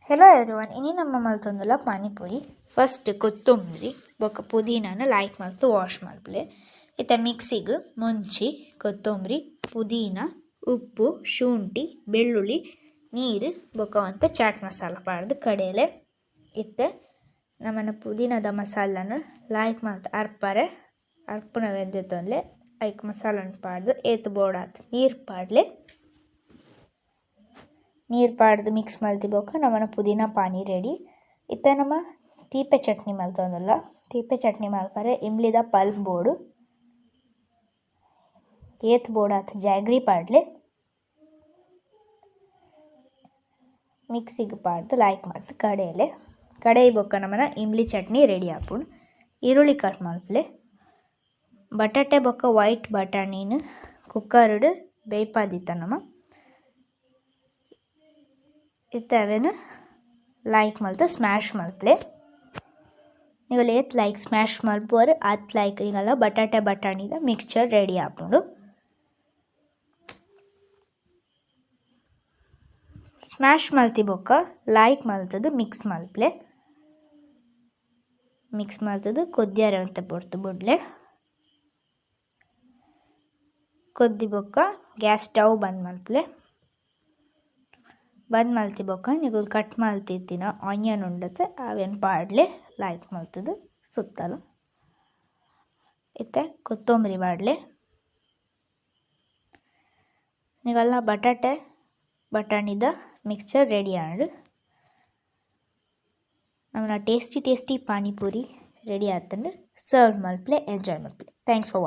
Hello everyone ಇನಿ ನಮ್ಮ ಮಲ್ತೊಂದುಲ್ಲ panipuri. First ಕೊತ್ತಂಬರಿ ಬೊಕ್ಕ ಪುದೀನಾನ ಲಾಯ್ಕ್ ಮಲ್ತು ವಾಶ್ ಮಲ್ಪಲೆ. ಇತ್ತ ಮಿಕ್ಸಿಗ್ ಮುಂಚಿ ಕೊತ್ತಂಬರಿ ಪುದೀನ ಉಪ್ಪು ಶುಂಠಿ ಬೆಳ್ಳುಳ್ಳಿ ನೀರು ಬೊಕ್ಕ ಒಂತೆ ಚಾಟ್ ಮಸಾಲ ಪಾಡ್ದು ಕಡೆಯಲೆ ಇತ್ತೆ ನಮ್ಮನ ಪುದೀನದ ಮಸಾಲನ ಲಾಯ್ಕ್ ಮಲ್ತು ಅರ್ಪರೆ ಅರ್ಪುನ ವೆಂದೆತೊಂದ್ಲೆ ಐಕ್ ಮಸಾಲನ ಪಾಡ್ದು ಏತ್ ಬೋಡಾತ್ ನೀರು ಪಾಡ್ಲೆ ನೀರು ಪಾಡ್ದು ಮಿಕ್ಸ್ ಮಲ್ತಿ ಬೊಕ್ಕ ನಮ್ಮನ ಪುದೀನ ಪಾನಿ ರೆಡಿ. ಇತ್ತ ನಮ್ಮ ತೀಪೆ ಚಟ್ನಿ ಮಲ್ತೊಂದುಲ್ಲ. ತೀಪೆ ಚಟ್ನಿ ಮಲ್ಪರೆ ಇಂಬ್ಲಿದ ಪಲ್ಪ್ ಬೋಡು ಏತ್ ಬೋಡಾತ್ ಜಾಗ್ರಿ ಪಾಡ್ಲೆ ಮಿಕ್ಸಿಗೆ ಪಾಡ್ದು ಲಾಯ್ಕ್ ಮಲ್ತು ಕಡೆಯಲೆ ಕಡಾಯಿ ಬೊಕ್ಕ ನಮ್ಮನ ಇಂಬ್ಲಿ ಚಟ್ನಿ ರೆಡಿ ಆಪುಂಡು. ಈರುಳ್ಳಿ ಕಟ್ ಮಲ್ಪಲೆ ಬಟಾಟೆ ಬೊಕ್ಕ ವೈಟ್ ಬಟಾಣಿನ ಕುಕ್ಕರ್ಡ್ ಬೇಯ್ಪಾದಿತ್ತ ನಮ್ಮ ಇತ್ತೆ ಅವೆನ್ ಲೈಕ್ ಮಲ್ತು ಸ್ಮ್ಯಾಶ್ ಮಲ್ಪಲೆ. ಈಗ ಏತ್ ಲೈಕ್ ಸ್ಮ್ಯಾಶ್ ಮಲ್ಪುವರು ಅತ್ ಲೈಕ್ ಈಗಲ್ಲ ಬಟಾಟೆ ಬಟಾಣಿದ ಮಿಕ್ಸ್ಚರ್ ರೆಡಿ ಆಪುಂಡು. ಸ್ಮ್ಯಾಶ್ ಮಲ್ತಿ ಬೊಕ್ಕ ಲಾಯ್ಕ್ ಮಲ್ತದು ಮಿಕ್ಸ್ ಮಲ್ಪಲೆ. ಮಿಕ್ಸ್ ಮಲ್ತದು ಕೊದ್ದಿಯಾರೆ ಅಂತ ಪೊರ್ತು ಬುಡ್ಲೆ ಕೊದ್ದಿ ಬೊಕ್ಕ ಗ್ಯಾಸ್ ಸ್ಟವ್ ಬಂದ್ ಮಲ್ಪಲೆ. ಬಂದ್ ಮಲ್ತಿ ಬೊಕ್ಕ ನಿಗುಲು ಕಟ್ ಮಲ್ತಿತ್ತಿನ ಆನಿಯನ್ ಉಂಡತೆ ಅವೆನ್ ಪಾಡ್ಲೆ ಲಾಯ್ಕ್ ಮಲ್ತದು ಸುತ್ತಲು ಇತ್ತೆ ಕೊತ್ತಂಬರಿ ಪಾಡ್ಲೆ. ನಿಗಲ್ಲ ಬಟಾಟೆ ಬಟಾಣಿದ ಮಿಕ್ಸ್ಚರ್ ರೆಡಿ ಆಂಡ್ ನಮ್ಮನ ಟೇಸ್ಟಿ ಪಾನಿಪುರಿ ರೆಡಿ ಆತಂಡು ಸರ್ವ್ ಮಲ್ಪಲೆ ಎಂಜಾಯ್ ಮಲ್ಪಲೆ. Thanks for watching.